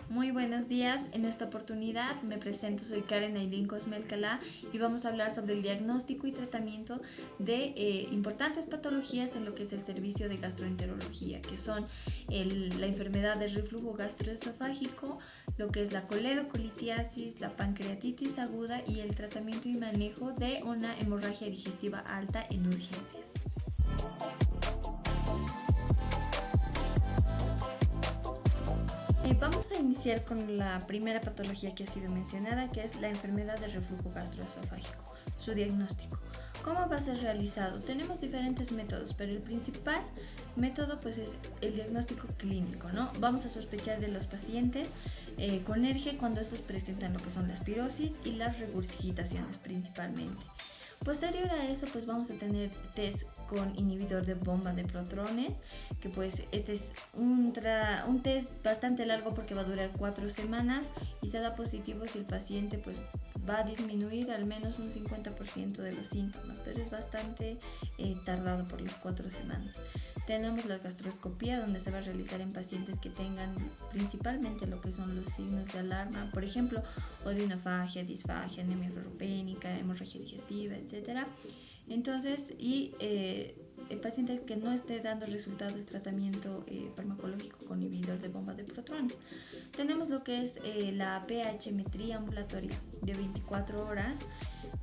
Muy buenos días, en esta oportunidad me presento, soy Karen Ailín Cosme Alcalá y vamos a hablar sobre el diagnóstico y tratamiento de importantes patologías en lo que es el servicio de gastroenterología, que son la enfermedad del reflujo gastroesofágico, lo que es la coledocolitiasis, la pancreatitis aguda y el tratamiento y manejo de una hemorragia digestiva alta en urgencias. Vamos a iniciar con la primera patología que ha sido mencionada, que es la enfermedad del reflujo gastroesofágico, su diagnóstico. ¿Cómo va a ser realizado? Tenemos diferentes métodos, pero el principal método pues es el diagnóstico clínico, ¿no? Vamos a sospechar de los pacientes con ERGE cuando estos presentan lo que son las pirosis y las regurgitaciones principalmente. Posterior a eso, pues vamos a tener test con inhibidor de bomba de protones, que pues este es un test bastante largo porque va a durar 4 semanas y se da positivo si el paciente pues va a disminuir al menos un 50% de los síntomas, pero es bastante tardado por las 4 semanas. Tenemos la gastroscopía, donde se va a realizar en pacientes que tengan principalmente lo que son los signos de alarma, por ejemplo, odinofagia, disfagia, anemia ferropénica, hemorragia digestiva, etc. Entonces, el paciente que no esté dando resultado del tratamiento farmacológico con inhibidor de bomba de protones. Tenemos lo que es la pH-metría ambulatoria de 24 horas,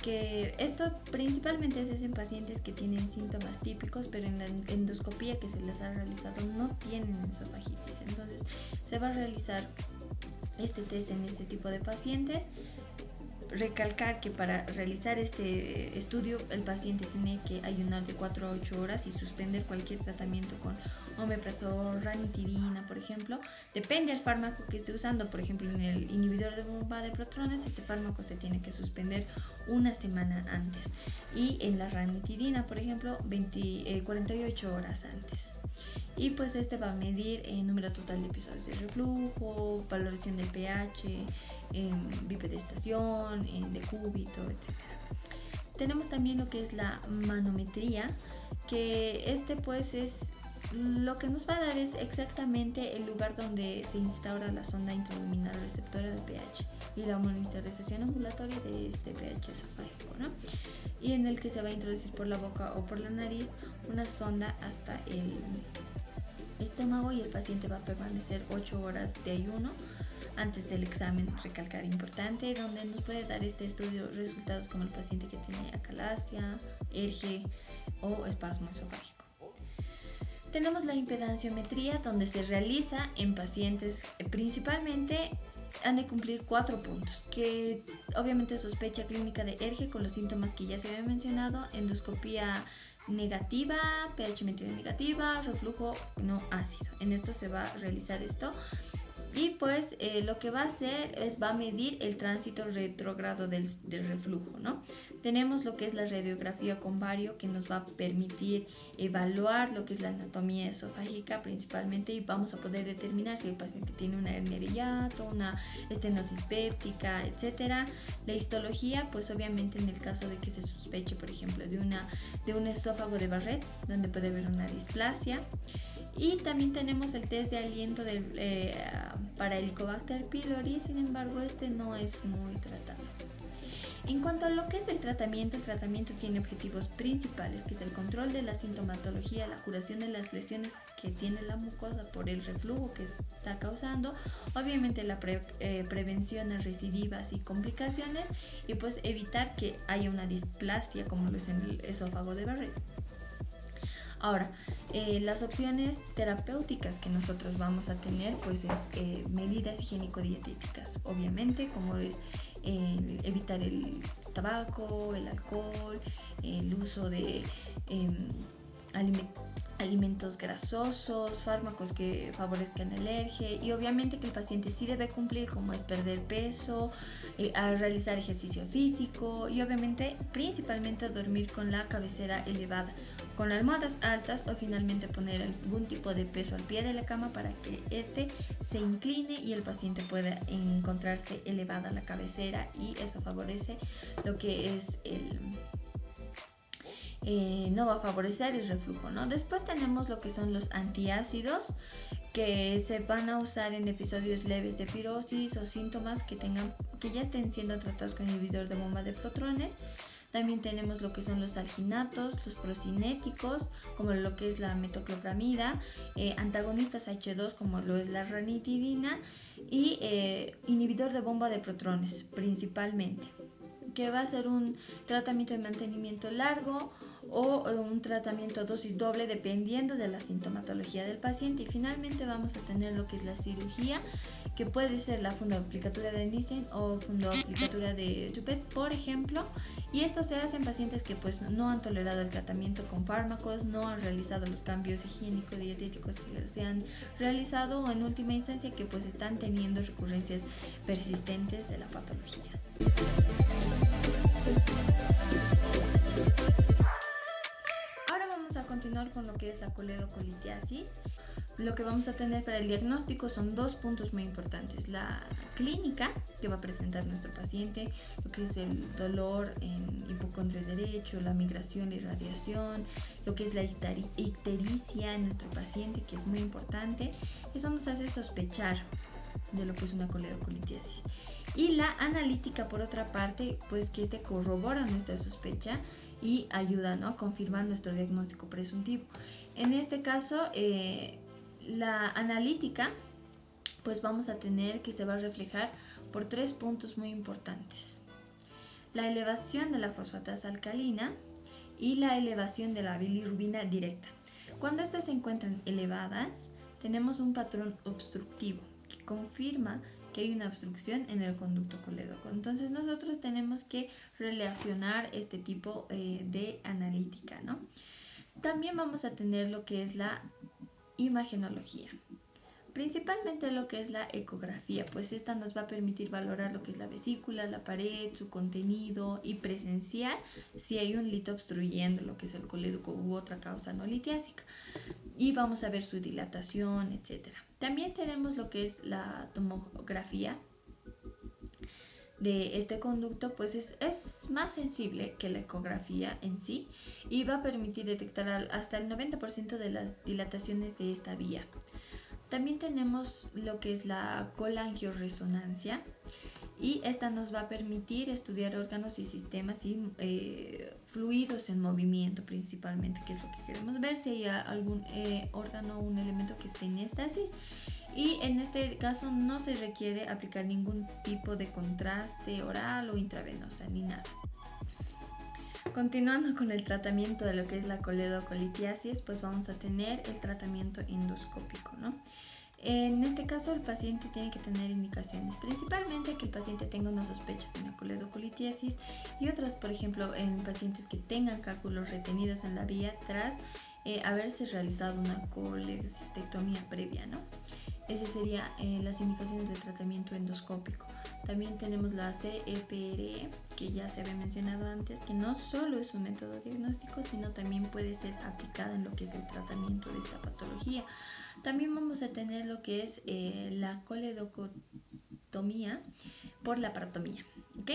que esto principalmente se hace en pacientes que tienen síntomas típicos, pero en la endoscopía que se les ha realizado no tienen esofagitis. Entonces se va a realizar este test en este tipo de pacientes. Recalcar que para realizar este estudio el paciente tiene que ayunar de 4 a 8 horas y suspender cualquier tratamiento con omeprazol, ranitidina, por ejemplo. Depende del fármaco que esté usando. Por ejemplo, en el inhibidor de bomba de protones, este fármaco se tiene que suspender una semana antes. Y en la ranitidina, por ejemplo, 48 horas antes. Y pues este va a medir el número total de episodios de reflujo, valoración del pH, bipedestación, decúbito, etc. Tenemos también lo que es la manometría, que este pues es lo que nos va a dar es exactamente el lugar donde se instaura la sonda intraluminal receptora de pH y la monitorización ambulatoria de este pH esofágico, ¿no? Y en el que se va a introducir por la boca o por la nariz una sonda hasta el estómago y el paciente va a permanecer 8 horas de ayuno antes del examen. Recalcar importante, donde nos puede dar este estudio resultados como el paciente que tiene acalasia, ERGE o espasmo esofágico. Tenemos la impedanciometría, donde se realiza en pacientes principalmente han de cumplir 4 puntos, que obviamente sospecha clínica de ERGE con los síntomas que ya se había mencionado, endoscopía negativa, pH-metría negativa, reflujo no ácido. En esto se va a realizar esto. Y pues lo que va a hacer es va a medir el tránsito retrógrado del reflujo, ¿no? Tenemos lo que es la radiografía con bario, que nos va a permitir evaluar lo que es la anatomía esofágica principalmente, y vamos a poder determinar si el paciente tiene una hernia de hiato, una estenosis péptica, etcétera. La histología, pues obviamente en el caso de que se sospeche, por ejemplo, de un esófago de Barrett, donde puede haber una displasia. Y también tenemos el test de aliento para Helicobacter pylori, sin embargo este no es muy tratado. En cuanto a lo que es el tratamiento tiene objetivos principales, que es el control de la sintomatología, la curación de las lesiones que tiene la mucosa por el reflujo que está causando, obviamente la prevención a recidivas y complicaciones, y pues evitar que haya una displasia como lo es en el esófago de Barrett. Ahora, las opciones terapéuticas que nosotros vamos a tener pues es medidas higiénico-dietéticas, obviamente, como es evitar el tabaco, el alcohol, el uso de alimentos grasosos, fármacos que favorezcan el ERGE, y obviamente que el paciente sí debe cumplir, como es perder peso, a realizar ejercicio físico y obviamente principalmente dormir con la cabecera elevada, con almohadas altas, o finalmente poner algún tipo de peso al pie de la cama para que éste se incline y el paciente pueda encontrarse elevada la cabecera, y eso favorece lo que es no va a favorecer el reflujo, ¿no? Después tenemos lo que son los antiácidos, que se van a usar en episodios leves de pirosis o síntomas que ya estén siendo tratados con inhibidor de bomba de protones. También tenemos lo que son los alginatos, los procinéticos, como lo que es la metoclopramida, antagonistas H2 como lo es la ranitidina y inhibidor de bomba de protones principalmente, que va a ser un tratamiento de mantenimiento largo o un tratamiento dosis doble dependiendo de la sintomatología del paciente. Y finalmente vamos a tener lo que es la cirugía, que puede ser la fundoaplicatura de Nissen o fundoaplicatura de Toupet, por ejemplo, y esto se hace en pacientes que pues no han tolerado el tratamiento con fármacos, no han realizado los cambios higiénico-dietéticos que se han realizado, o en última instancia que pues están teniendo recurrencias persistentes de la patología. Ahora vamos a continuar con lo que es la coledocolitiasis. Lo que vamos a tener para el diagnóstico son dos puntos muy importantes: la clínica que va a presentar nuestro paciente, lo que es el dolor en hipocondrio derecho, la migración y radiación, lo que es la ictericia en nuestro paciente, que es muy importante. Eso nos hace sospechar de lo que es una coledocolitiasis. Y la analítica, por otra parte, pues que corrobora nuestra sospecha y ayuda, ¿no?, a confirmar nuestro diagnóstico presuntivo. En este caso, la analítica, pues vamos a tener que se va a reflejar por tres puntos muy importantes: la elevación de la fosfatasa alcalina y la elevación de la bilirrubina directa. Cuando estas se encuentran elevadas, tenemos un patrón obstructivo que confirma que hay una obstrucción en el conducto colédoco. Entonces nosotros tenemos que relacionar este tipo de analítica, ¿no? También vamos a tener lo que es la imagenología, principalmente lo que es la ecografía, pues esta nos va a permitir valorar lo que es la vesícula, la pared, su contenido, y presenciar si hay un lito obstruyendo lo que es el colédoco u otra causa no litiásica, y vamos a ver su dilatación, etcétera. También tenemos lo que es la tomografía de este conducto, pues es más sensible que la ecografía en sí, y va a permitir detectar hasta el 90% de las dilataciones de esta vía. También tenemos lo que es la colangioresonancia, y esta nos va a permitir estudiar órganos y sistemas y fluidos en movimiento principalmente, que es lo que queremos ver, si hay algún órgano o un elemento que esté en estasis. Y en este caso no se requiere aplicar ningún tipo de contraste oral o intravenosa ni nada. Continuando con el tratamiento de lo que es la coledocolitiasis, pues vamos a tener el tratamiento endoscópico, ¿no? En este caso el paciente tiene que tener indicaciones, principalmente que el paciente tenga una sospecha de una coledocolitiasis, y otras, por ejemplo, en pacientes que tengan cálculos retenidos en la vía tras haberse realizado una colecistectomía previa, ¿no? Esas serían las indicaciones de tratamiento endoscópico. También tenemos la CEPRE, que ya se había mencionado antes, que no solo es un método diagnóstico, sino también puede ser aplicada en lo que es el tratamiento de esta patología. También vamos a tener lo que es la coledocotomía por laparotomía, ¿ok?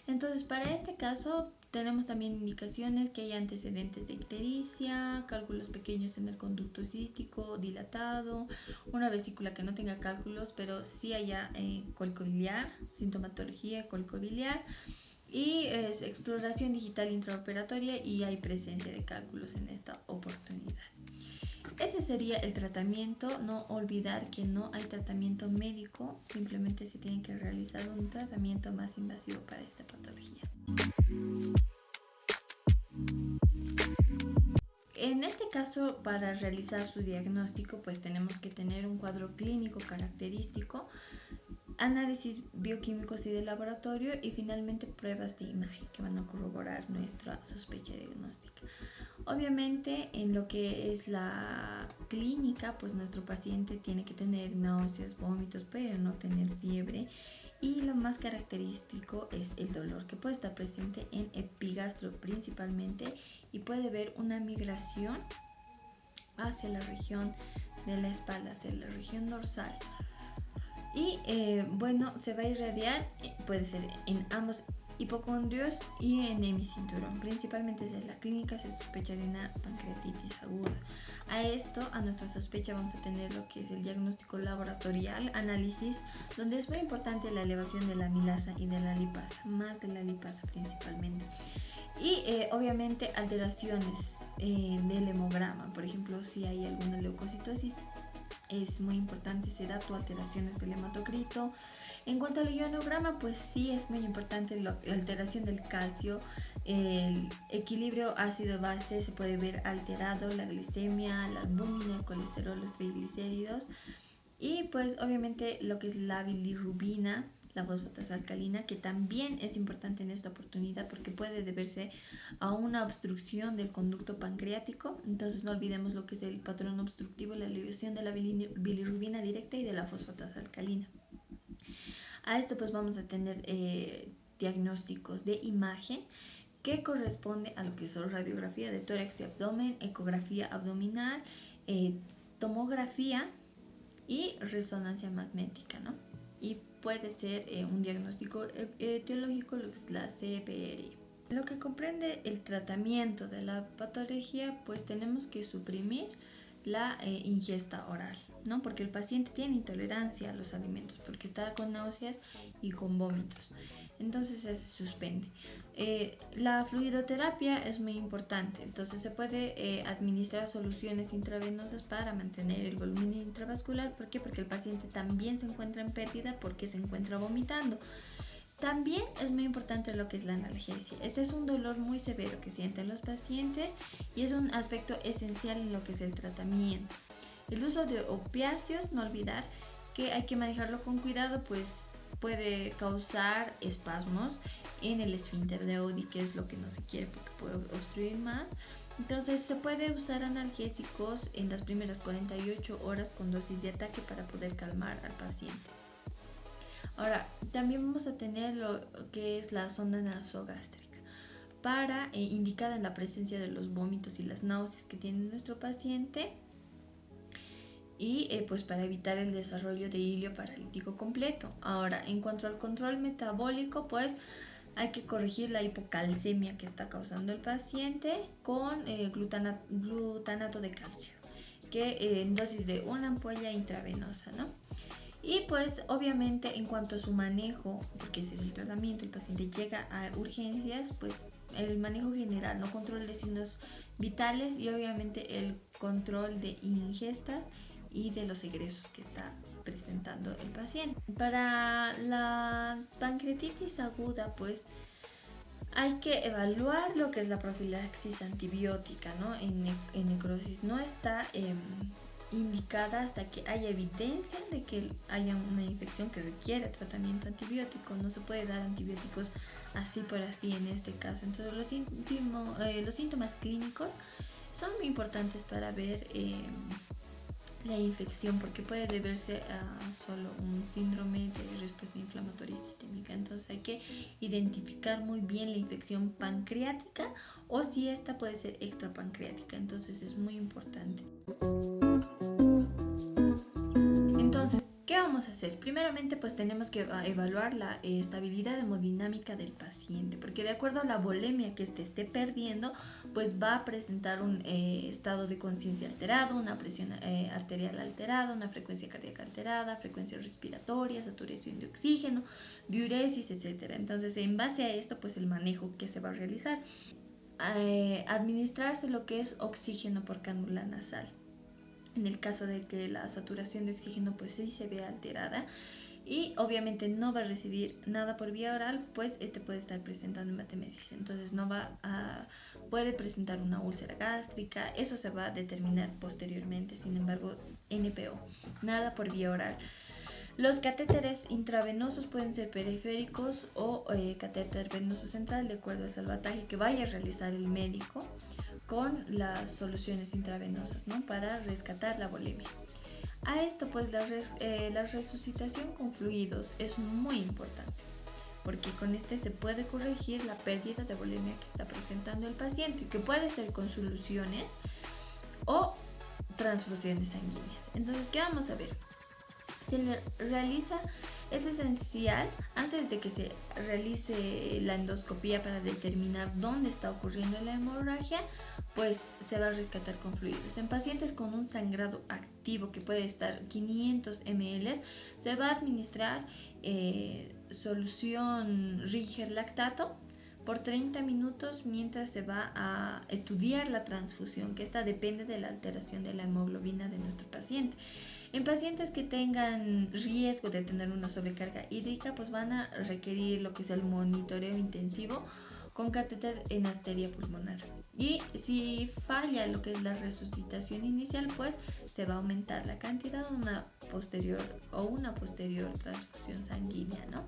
Entonces, para este caso tenemos también indicaciones que hay antecedentes de ictericia, cálculos pequeños en el conducto cístico dilatado, una vesícula que no tenga cálculos, pero sí haya cólico biliar, sintomatología cólico biliar, y exploración digital intraoperatoria, y hay presencia de cálculos en esta oportunidad. Ese sería el tratamiento. No olvidar que no hay tratamiento médico, simplemente se tiene que realizar un tratamiento más invasivo para esta patología. En este caso, para realizar su diagnóstico, pues tenemos que tener un cuadro clínico característico, análisis bioquímicos y de laboratorio, y finalmente pruebas de imagen que van a corroborar nuestra sospecha diagnóstica. Obviamente, en lo que es la clínica, pues nuestro paciente tiene que tener náuseas, vómitos, pero no tener fiebre. Y lo más característico es el dolor, que puede estar presente en epigastro principalmente, y puede haber una migración hacia la región de la espalda, hacia la región dorsal. Y se va a irradiar, puede ser en ambos hipocondrios y en hemicinturón. Principalmente esa es la clínica, se sospecha de una pancreatitis aguda. A esto, a nuestra sospecha, vamos a tener lo que es el diagnóstico laboratorial, análisis, donde es muy importante la elevación de la amilasa y de la lipasa, más de la lipasa principalmente. Y obviamente alteraciones del hemograma, por ejemplo, si hay alguna leucocitosis, es muy importante ese dato, alteraciones del hematocrito. En cuanto al ionograma, pues sí es muy importante la alteración del calcio, el equilibrio ácido-base se puede ver alterado, la glicemia, la albúmina, el colesterol, los triglicéridos y pues obviamente lo que es la bilirrubina, la fosfatasa alcalina, que también es importante en esta oportunidad porque puede deberse a una obstrucción del conducto pancreático. Entonces no olvidemos lo que es el patrón obstructivo, la elevación de la bilirrubina directa y de la fosfatasa alcalina. A esto pues vamos a tener diagnósticos de imagen que corresponde a lo que son radiografía de tórax y abdomen, ecografía abdominal, tomografía y resonancia magnética, ¿no? Y puede ser un diagnóstico etiológico, lo que es la CPR. Lo que comprende el tratamiento de la patología, pues tenemos que suprimir la ingesta oral, ¿no? Porque el paciente tiene intolerancia a los alimentos, porque está con náuseas y con vómitos. Entonces se suspende. La fluidoterapia es muy importante, entonces se puede administrar soluciones intravenosas para mantener el volumen intravascular. ¿Por qué? Porque el paciente también se encuentra en pérdida porque se encuentra vomitando. También es muy importante lo que es la analgesia. Este es un dolor muy severo que sienten los pacientes y es un aspecto esencial en lo que es el tratamiento. El uso de opiáceos, no olvidar que hay que manejarlo con cuidado, pues puede causar espasmos en el esfínter de Oddi, que es lo que no se quiere porque puede obstruir más. Entonces se puede usar analgésicos en las primeras 48 horas con dosis de ataque para poder calmar al paciente. Ahora, también vamos a tener lo que es la sonda nasogástrica para indicada en la presencia de los vómitos y las náuseas que tiene nuestro paciente y pues para evitar el desarrollo de ilio paralítico completo. Ahora, en cuanto al control metabólico, pues hay que corregir la hipocalcemia que está causando el paciente con glutanato de calcio, que en dosis de una ampolla intravenosa, ¿no? Y pues obviamente en cuanto a su manejo, porque ese es el tratamiento, el paciente llega a urgencias, pues el manejo general, no control de signos vitales y obviamente el control de ingestas y de los egresos que está presentando el paciente. Para la pancreatitis aguda, pues hay que evaluar lo que es la profilaxis antibiótica, ¿no? En necrosis no está indicada hasta que haya evidencia de que haya una infección que requiere tratamiento antibiótico. No se puede dar antibióticos así por así en este caso. Entonces los síntomas clínicos son muy importantes para ver la infección, porque puede deberse a solo un síndrome de respuesta inflamatoria sistémica. Entonces hay que identificar muy bien la infección pancreática o si esta puede ser extrapancreática. Entonces es muy importante. Entonces, ¿qué vamos a hacer? Primeramente, pues tenemos que evaluar la estabilidad hemodinámica del paciente, porque de acuerdo a la volemia que esté perdiendo, pues va a presentar un estado de conciencia alterado, una presión arterial alterada, una frecuencia cardíaca alterada, frecuencia respiratoria, saturación de oxígeno, diuresis, etc. Entonces, en base a esto, pues el manejo que se va a realizar, administrarse lo que es oxígeno por cánula nasal. En el caso de que la saturación de oxígeno pues sí se vea alterada y obviamente no va a recibir nada por vía oral, pues puede estar presentando hematemesis. Entonces puede presentar una úlcera gástrica, eso se va a determinar posteriormente. Sin embargo, NPO, nada por vía oral. Los catéteres intravenosos pueden ser periféricos o catéter venoso central, de acuerdo al salvataje que vaya a realizar el médico con las soluciones intravenosas, ¿no? Para rescatar la volemia. A esto pues la resucitación con fluidos es muy importante, porque con se puede corregir la pérdida de volemia que está presentando el paciente, que puede ser con soluciones o transfusiones sanguíneas. Entonces, ¿qué vamos a ver? Se le realiza, es esencial, antes de que se realice la endoscopía para determinar dónde está ocurriendo la hemorragia, pues se va a rescatar con fluidos. En pacientes con un sangrado activo que puede estar 500 ml, se va a administrar solución Riger lactato por 30 minutos mientras se va a estudiar la transfusión, que esta depende de la alteración de la hemoglobina de nuestro paciente. En pacientes que tengan riesgo de tener una sobrecarga hídrica, pues van a requerir lo que es el monitoreo intensivo con catéter en arteria pulmonar. Y si falla lo que es la resucitación inicial, pues se va a aumentar la cantidad de una posterior transfusión sanguínea, ¿no?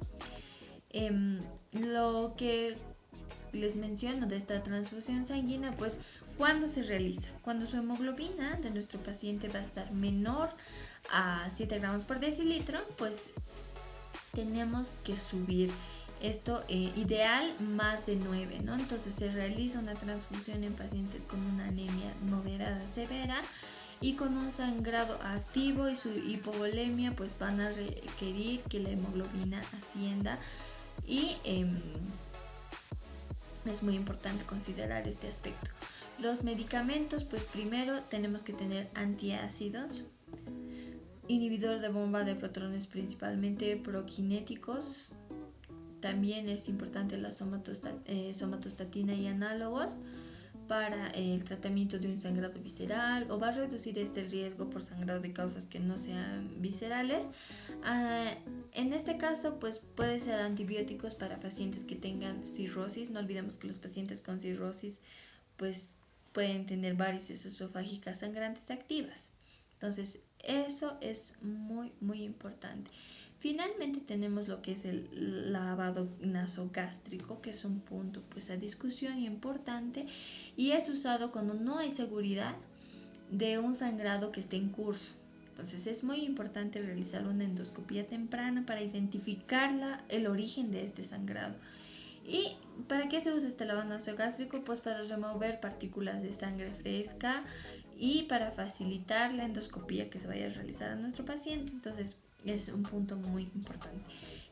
Lo que les menciono de esta transfusión sanguínea, pues ¿cuándo se realiza? Cuando su hemoglobina de nuestro paciente va a estar menor a 7 gramos por decilitro, pues tenemos que subir esto, ideal más de 9, ¿no? Entonces se realiza una transfusión en pacientes con una anemia moderada severa y con un sangrado activo, y su hipovolemia pues van a requerir que la hemoglobina ascienda, y es muy importante considerar este aspecto. Los medicamentos, pues primero tenemos que tener antiácidos, inhibidor de bomba de protones principalmente prokinéticos. También es importante la somatostatina y análogos para el tratamiento de un sangrado visceral, o va a reducir este riesgo por sangrado de causas que no sean viscerales. En este caso, pues puede ser antibióticos para pacientes que tengan cirrosis. No olvidemos que los pacientes con cirrosis pues pueden tener varices esofágicas sangrantes activas. Entonces, eso es muy, muy importante. Finalmente tenemos lo que es el lavado nasogástrico, que es un punto pues a discusión importante, y es usado cuando no hay seguridad de un sangrado que esté en curso. Entonces es muy importante realizar una endoscopía temprana para identificar el origen de este sangrado. ¿Y para qué se usa este lavado nasogástrico? Pues para remover partículas de sangre fresca y para facilitar la endoscopía que se vaya a realizar a nuestro paciente. Entonces es un punto muy importante.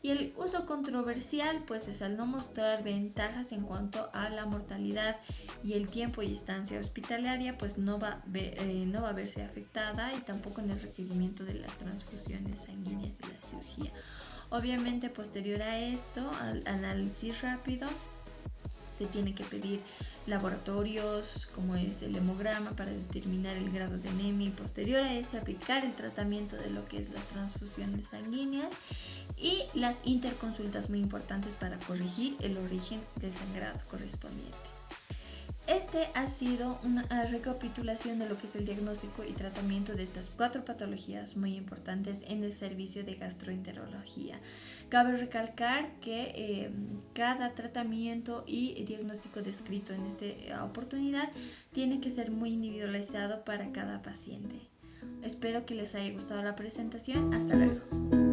Y el uso controversial pues es al no mostrar ventajas en cuanto a la mortalidad y el tiempo y estancia hospitalaria, pues no va a verse afectada, y tampoco en el requerimiento de las transfusiones sanguíneas de la cirugía. Obviamente, posterior a esto, al análisis rápido, se tiene que pedir laboratorios como es el hemograma para determinar el grado de anemia, y posterior a esto aplicar el tratamiento de lo que es las transfusiones sanguíneas y las interconsultas muy importantes para corregir el origen del sangrado correspondiente. Este ha sido una recapitulación de lo que es el diagnóstico y tratamiento de estas 4 patologías muy importantes en el servicio de gastroenterología. Cabe recalcar que cada tratamiento y diagnóstico descrito en esta oportunidad tiene que ser muy individualizado para cada paciente. Espero que les haya gustado la presentación. Hasta luego.